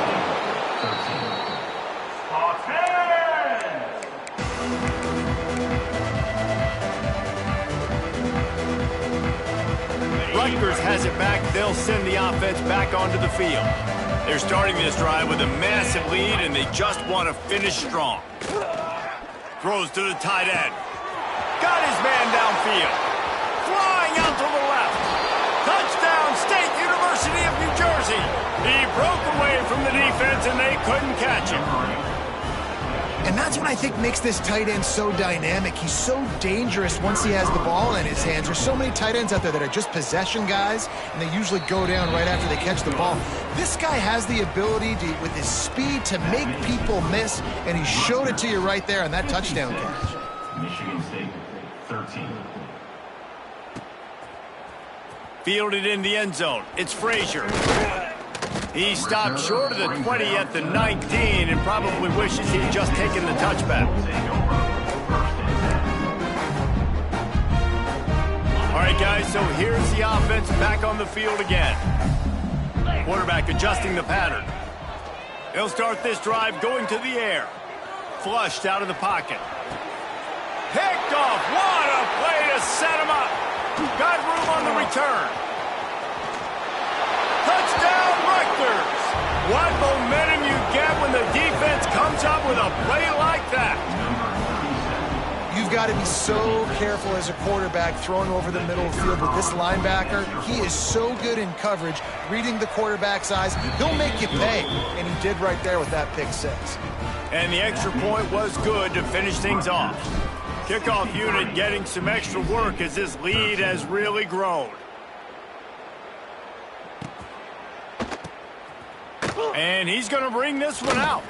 Rutgers has it back. They'll send the offense back onto the field. They're starting this drive with a massive lead, and they just want to finish strong. Throws to the tight end. Got his man downfield. Flying out to the left. Touchdown, State University of New Jersey. He broke away from the defense, and they couldn't catch him. And that's what I think makes this tight end so dynamic. He's so dangerous once he has the ball in his hands. There's so many tight ends out there that are just possession guys, and they usually go down right after they catch the ball. This guy has the ability to, with his speed, to make people miss, and he showed it to you right there on that touchdown catch. Michigan State, 13. Fielded in the end zone. It's Frazier. He stopped short of the 20 at the 19 and probably wishes he'd just taken the touchback. All right, guys, so here's the offense back on the field again. Quarterback adjusting the pattern. He'll start this drive going to the air. Flushed out of the pocket. Picked off. What a play to set him up. Got room on the return. Touchdown, Rutgers. What momentum you get when the defense comes up with a play like that. You've got to be so careful as a quarterback throwing over the middle of the field with this linebacker. He is so good in coverage, reading the quarterback's eyes. He'll make you pay, and he did right there with that pick six. And the extra point was good to finish things off. Kickoff unit getting some extra work as this lead has really grown. And he's going to bring this one out.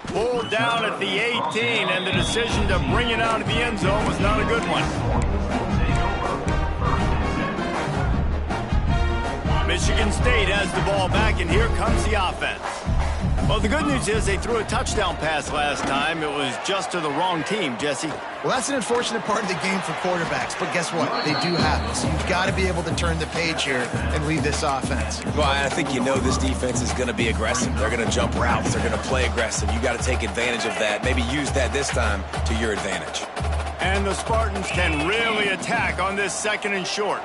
Pulled down at the 18, and the decision to bring it out of the end zone was not a good one. Michigan State has the ball back, and here comes the offense. Well, the good news is they threw a touchdown pass last time. It was just to the wrong team, Jesse. Well, that's an unfortunate part of the game for quarterbacks, but guess what? They do have it. So you've got to be able to turn the page here and lead this offense. Well, I think you know this defense is going to be aggressive. They're going to jump routes. They're going to play aggressive. You got to take advantage of that. Maybe use that this time to your advantage. And the Spartans can really attack on this second and short.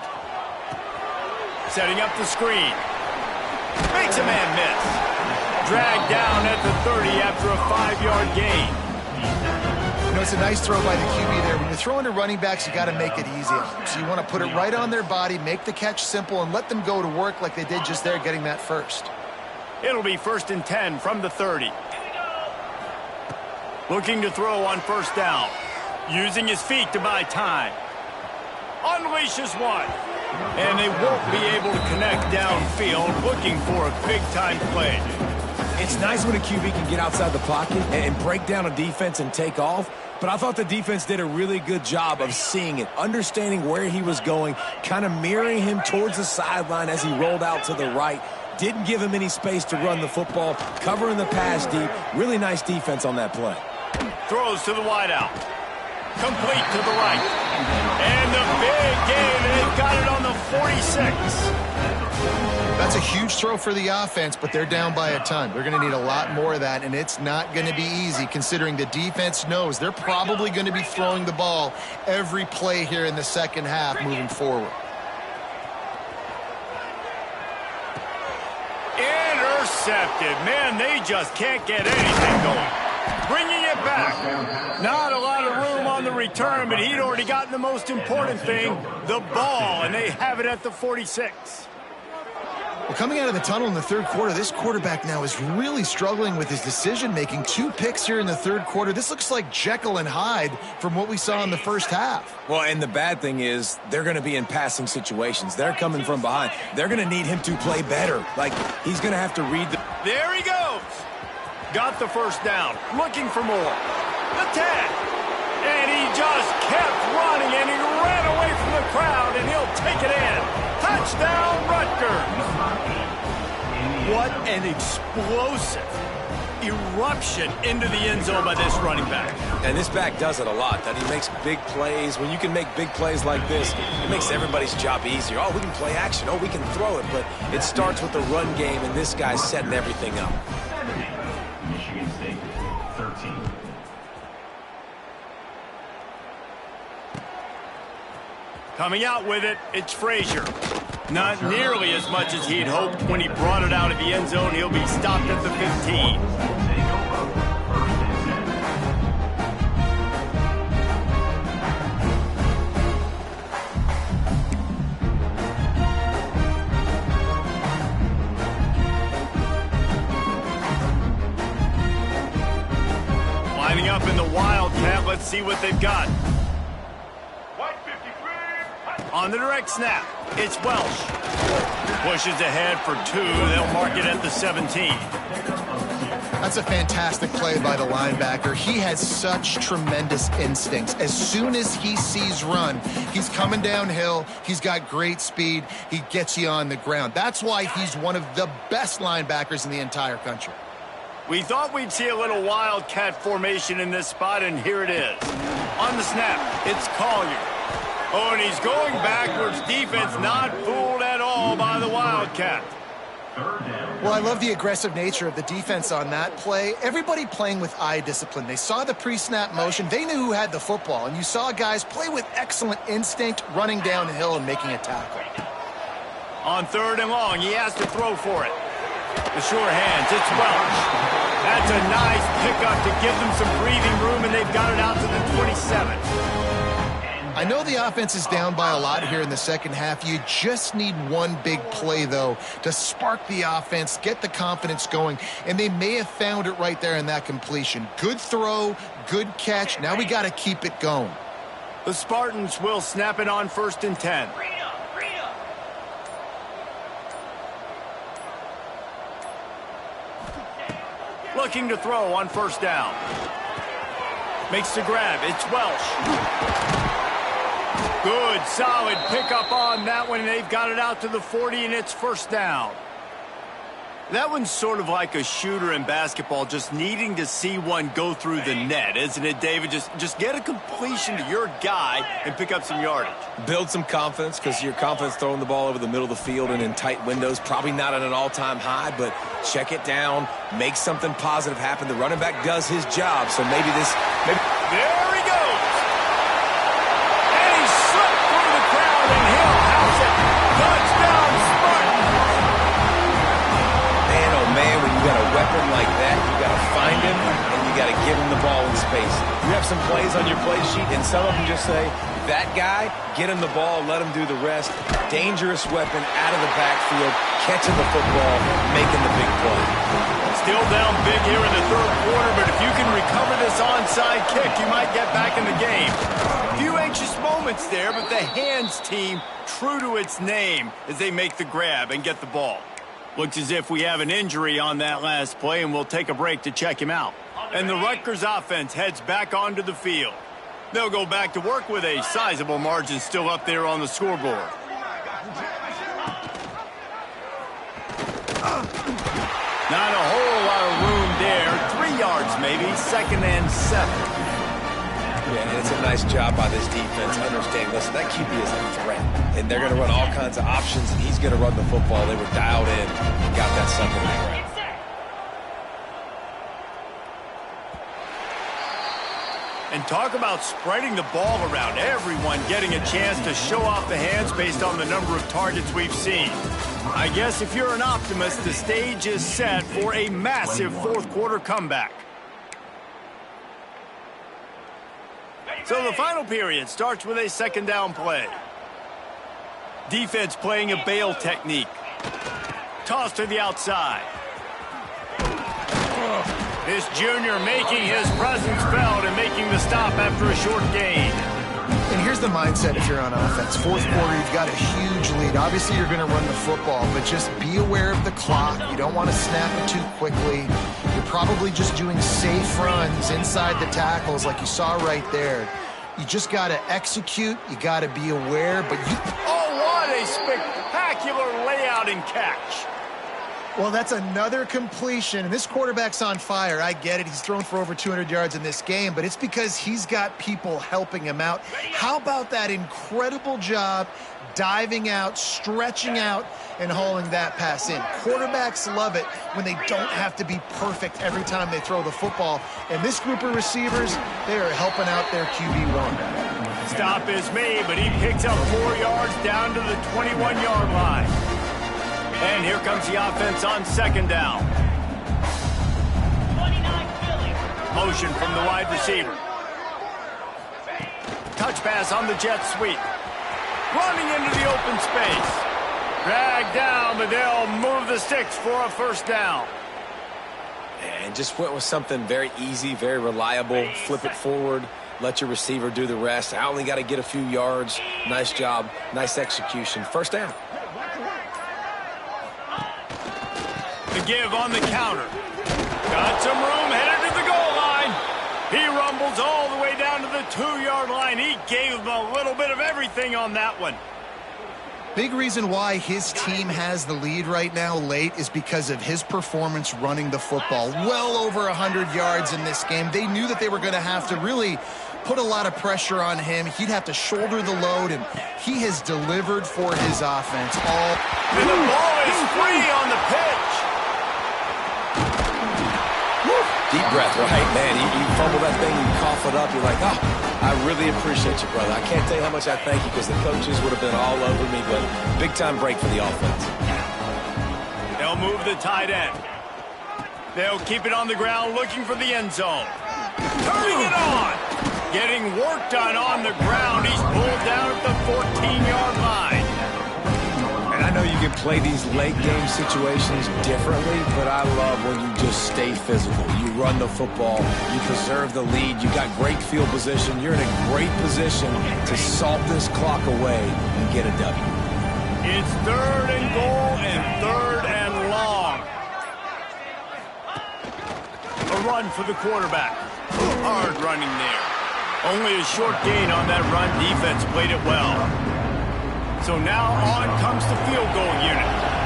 Setting up the screen. Makes a man miss. Dragged down at the 30 after a 5-yard gain. You know, it's a nice throw by the QB there. When you're throwing to running backs, you got to make it easy on them. So you want to put it right on their body, make the catch simple, and let them go to work like they did just there, getting that first. It'll be 1st and 10 from the 30. Looking to throw on first down. Using his feet to buy time. Unleashes one. And they won't be able to connect downfield, looking for a big-time play. It's nice when a QB can get outside the pocket and break down a defense and take off, but I thought the defense did a really good job of seeing it, understanding where he was going, kind of mirroring him towards the sideline as he rolled out to the right. Didn't give him any space to run the football, covering the pass deep. Really nice defense on that play. Throws to the wideout. Complete to the right. And the big gain, and they've got it on the 46. That's a huge throw for the offense, but they're down by a ton. They're going to need a lot more of that, and it's not going to be easy considering the defense knows they're probably going to be throwing the ball every play here in the second half moving forward. Intercepted. Man, they just can't get anything going. Bringing it back. Not a lot of room on the return, but he'd already gotten the most important thing, the ball, and they have it at the 46. Well, coming out of the tunnel in the third quarter, this quarterback now is really struggling with his decision-making. 2 picks here in the third quarter. This looks like Jekyll and Hyde from what we saw in the first half. Well, and the bad thing is they're going to be in passing situations. They're coming from behind. They're going to need him to play better. Like, he's going to have to read the... There he goes. Got the first down. Looking for more. The tag. And he just kept running, and he ran away from the crowd, and he'll take it in. Touchdown, Rutgers. What an explosive eruption into the end zone by this running back. And this back does it a lot, that he makes big plays. When you can make big plays like this, it makes everybody's job easier. Oh, we can play action. Oh, we can throw it. But it starts with the run game, and this guy's setting everything up. Michigan State, 13. Coming out with it, it's Frazier. Not nearly as much as he'd hoped when he brought it out of the end zone. He'll be stopped at the 15. Lining up in the Wildcat. Let's see what they've got. On the direct snap, it's Welsh. Pushes ahead for 2. They'll mark it at the 17. That's a fantastic play by the linebacker. He has such tremendous instincts. As soon as he sees run, he's coming downhill. He's got great speed. He gets you on the ground. That's why he's one of the best linebackers in the entire country. We thought we'd see a little Wildcat formation in this spot, and here it is. On the snap, it's Collier. Oh, and he's going backwards. Defense not fooled at all by the Wildcat. Third down. Well, I love the aggressive nature of the defense on that play. Everybody playing with eye discipline. They saw the pre-snap motion. They knew who had the football. And you saw guys play with excellent instinct, running down the hill and making a tackle. On 3rd and long, he has to throw for it. The sure hands, it's Welch. That's a nice pickup to give them some breathing room, and they've got it out to the 27. I know the offense is down by a lot here in the second half. You just need one big play, though, to spark the offense, get the confidence going, and they may have found it right there in that completion. Good throw, good catch. Now we got to keep it going. The Spartans will snap it on 1st and 10. Looking to throw on 1st down. Makes the grab. It's Welch. Good, solid pickup on that one. They've got it out to the 40, and it's 1st down. That one's sort of like a shooter in basketball, just needing to see one go through the net, isn't it, David? Just get a completion to your guy and pick up some yardage. Build some confidence, because your confidence throwing the ball over the middle of the field and in tight windows, probably not at an all-time high, but check it down, make something positive happen. The running back does his job, so maybe this... There he goes! And he slipped through the crowd, and he'll house it. Touchdown, Spartans! Man, oh man, when you got a weapon like that, you got to find him, and you got to give him the ball in space. You have some plays on your play sheet, and some of them just say, that guy, get him the ball, let him do the rest. Dangerous weapon out of the backfield, catching the football, making the big play. Still down big here in the 3rd quarter, but if you can recover this onside kick, you might get back in the game. A few anxious moments there, but the hands team true to its name as they make the grab and get the ball. Looks as if we have an injury on that last play, and we'll take a break to check him out. And the Rutgers offense heads back onto the field. They'll go back to work with a sizable margin still up there on the scoreboard. Not a whole lot of room there. 3 yards maybe, 2nd and 7. Yeah, and it's a nice job by this defense understanding, listen, that QB is a threat. And they're going to run all kinds of options, and he's going to run the football. They were dialed in and got that sucker to the ground. And talk about spreading the ball around. Everyone getting a chance to show off the hands based on the number of targets we've seen. I guess if you're an optimist, the stage is set for a massive 4th quarter comeback. So the final period starts with a 2nd down play. Defense playing a bail technique. Toss to the outside. This junior making his presence felt and making the stop after a short gain. And here's the mindset if you're on offense. 4th quarter, you've got a huge lead. Obviously, you're going to run the football, but just be aware of the clock. You don't want to snap it too quickly. You're probably just doing safe runs inside the tackles like you saw right there. You just got to execute. You got to be aware, but you... Oh, what a spectacular layout and catch. Well, that's another completion. And this quarterback's on fire. I get it. He's thrown for over 200 yards in this game, but it's because he's got people helping him out. How about that incredible job diving out, stretching out, and hauling that pass in? Quarterbacks love it when they don't have to be perfect every time they throw the football. And this group of receivers, they are helping out their QB1. Stop is made, but he picks up 4 yards down to the 21-yard line. And here comes the offense on 2nd down. Motion from the wide receiver. Touch pass on the jet sweep. Running into the open space. Dragged down, but they'll move the sticks for a 1st down. And just went with something very easy, very reliable. Flip it forward. Let your receiver do the rest. I only got to get a few yards. Nice job. Nice execution. 1st down. The give on the counter. Got some room, headed to the goal line. He rumbles all the way down to the 2-yard line. He gave him a little bit of everything on that one. Big reason why his team has the lead right now late is because of his performance running the football. Well over 100 yards in this game. They knew that they were going to have to really put a lot of pressure on him. He'd have to shoulder the load, and he has delivered for his offense. And the ball is free on the pitch. Deep breath, right? Man, you fumble that thing, you cough it up, you're like, oh, I really appreciate you, brother. I can't tell you how much I thank you because the coaches would have been all over me, but big-time break for the offense. They'll move the tight end. They'll keep it on the ground looking for the end zone. Turning it on. Getting work done on the ground. He's pulled down at the 14-yard line. And I know you can play these late game situations differently, but I love when you just stay physical. You run the football, you preserve the lead, you got great field position, you're in a great position to salt this clock away and get a W. It's 3rd and goal and 3rd and long. A run for the quarterback. Hard running there. Only a short gain on that run. Defense played it well. So now on comes the field goal unit.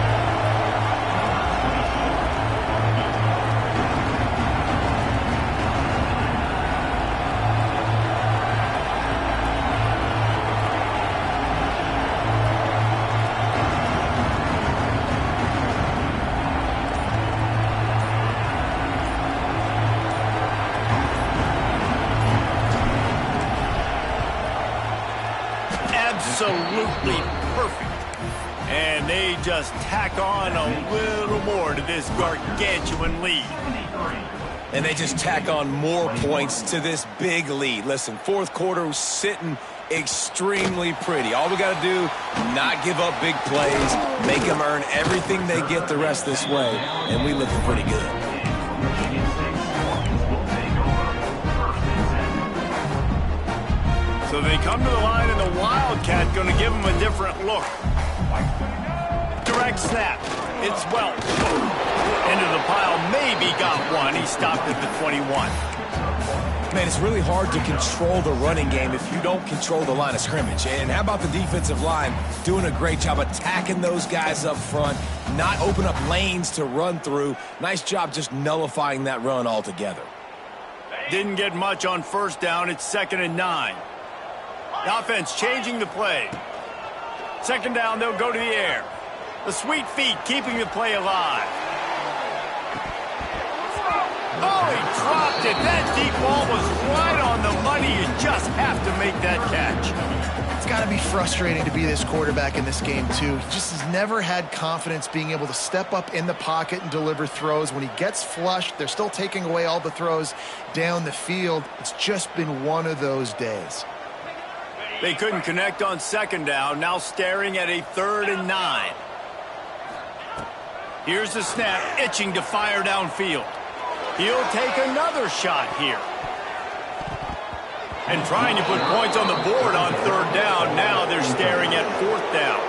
Absolutely perfect. And they just tack on a little more to this gargantuan lead. And they just tack on more points to this big lead. Listen, fourth quarter was sitting extremely pretty. All we got to do, not give up big plays, make them earn everything they get the rest this way, and we look pretty good. So they come to the line, and the Wildcat going to give them a different look. Direct snap. It's Welch. Into the pile. Maybe got one. He stopped at the 21. Man, it's really hard to control the running game if you don't control the line of scrimmage. And how about the defensive line doing a great job attacking those guys up front, not open up lanes to run through. Nice job just nullifying that run altogether. Didn't get much on first down. It's 2nd and 9. The offense changing the play. 2nd down, they'll go to the air. The sweet feet keeping the play alive. Oh, he dropped it. That deep ball was right on the money. You just have to make that catch. It's got to be frustrating to be this quarterback in this game, too. He just has never had confidence being able to step up in the pocket and deliver throws. When he gets flushed, they're still taking away all the throws down the field. It's just been one of those days. They couldn't connect on 2nd down. Now staring at a 3rd and 9. Here's the snap, itching to fire downfield. He'll take another shot here. And trying to put points on the board on 3rd down. Now they're staring at 4th down.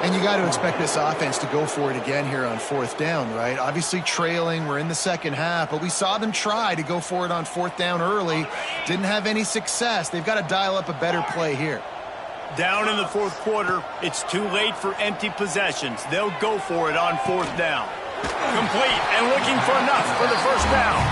And you got to expect this offense to go for it again here on 4th down, right? Obviously trailing, we're in the second half, but we saw them try to go for it on 4th down early. Didn't have any success. They've got to dial up a better play here. Down in the 4th quarter, it's too late for empty possessions. They'll go for it on 4th down. Complete and looking for enough for the 1st down.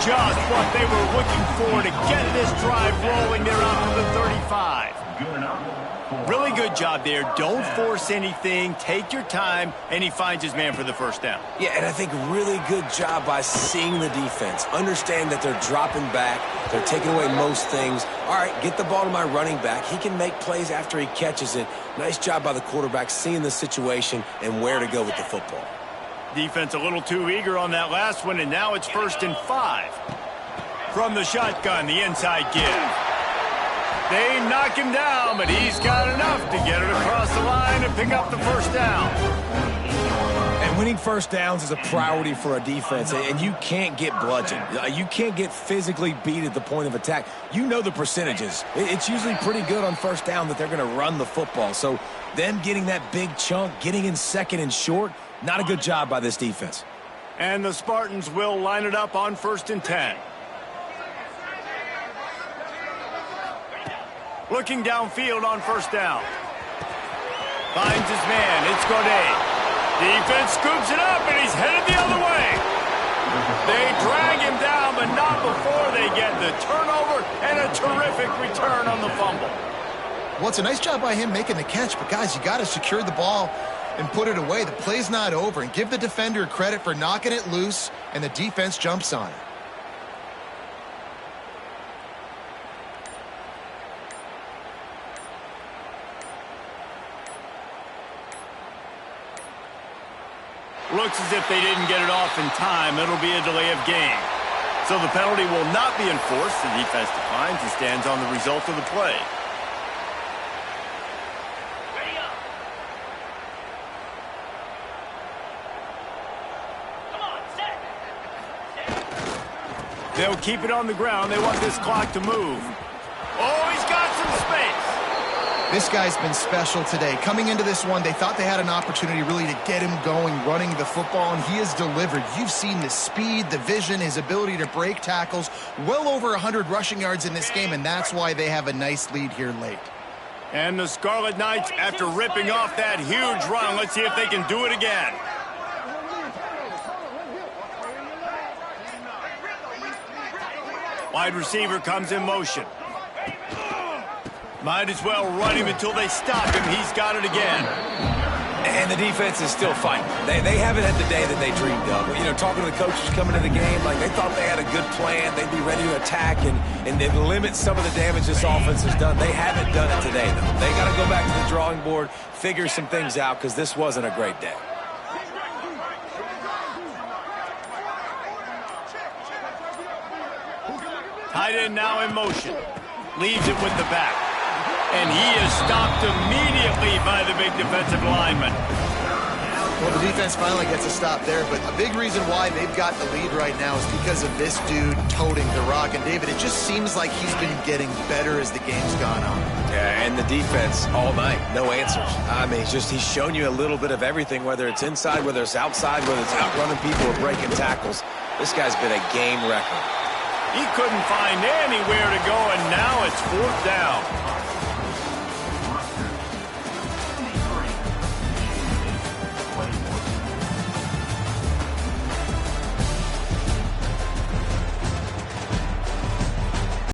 Just what they were looking for to get this drive rolling. They're out to the 35. Good enough. Really good job there. Don't force anything. Take your time, and he finds his man for the 1st down. Yeah, and I think really good job by seeing the defense. Understand that they're dropping back. They're taking away most things. All right, get the ball to my running back. He can make plays after he catches it. Nice job by the quarterback seeing the situation and where to go with the football. Defense a little too eager on that last one, and now it's 1st and 5. From the shotgun, the inside give. They knock him down, but he's got enough to get it across the line and pick up the 1st down. And winning 1st downs is a priority for a defense, and you can't get bludgeoned. You can't get physically beat at the point of attack. You know the percentages. It's usually pretty good on 1st down that they're going to run the football. So them getting that big chunk, getting in 2nd and short, not a good job by this defense. And the Spartans will line it up on 1st and 10. Looking downfield on 1st down. Finds his man. It's Godet. Defense scoops it up, and he's headed the other way. They drag him down, but not before they get the turnover and a terrific return on the fumble. Well, it's a nice job by him making the catch, but guys, you got to secure the ball and put it away. The play's not over, and give the defender credit for knocking it loose, and the defense jumps on it. Looks as if they didn't get it off in time. It'll be a delay of game. So the penalty will not be enforced. The defense declines and stands on the result of the play. They'll keep it on the ground. They want this clock to move. Oh, he's got some space. This guy's been special today. Coming into this one, they thought they had an opportunity really to get him going, running the football, and he has delivered. You've seen the speed, the vision, his ability to break tackles. Well over 100 rushing yards in this game, and that's why they have a nice lead here late. And the Scarlet Knights, after ripping off that huge run, let's see if they can do it again. Wide receiver comes in motion. Might as well run him until they stop him. He's got it again. And the defense is still fighting. They haven't had the day that they dreamed of. You know, talking to the coaches coming into the game, like they thought they had a good plan. They'd be ready to attack and then limit some of the damage this offense has done. They haven't done it today, though. They got to go back to the drawing board, figure some things out, because this wasn't a great day. Tight end now in motion. Leaves it with the back. And he is stopped immediately by the big defensive lineman. Well, the defense finally gets a stop there, but a big reason why they've got the lead right now is because of this dude toting the rock. And, David, it just seems like he's been getting better as the game's gone on. Yeah, and the defense all night, no answers. I mean, he's shown you a little bit of everything, whether it's inside, whether it's outside, whether it's outrunning people or breaking tackles. This guy's been a game wrecker. He couldn't find anywhere to go, and now it's 4th down.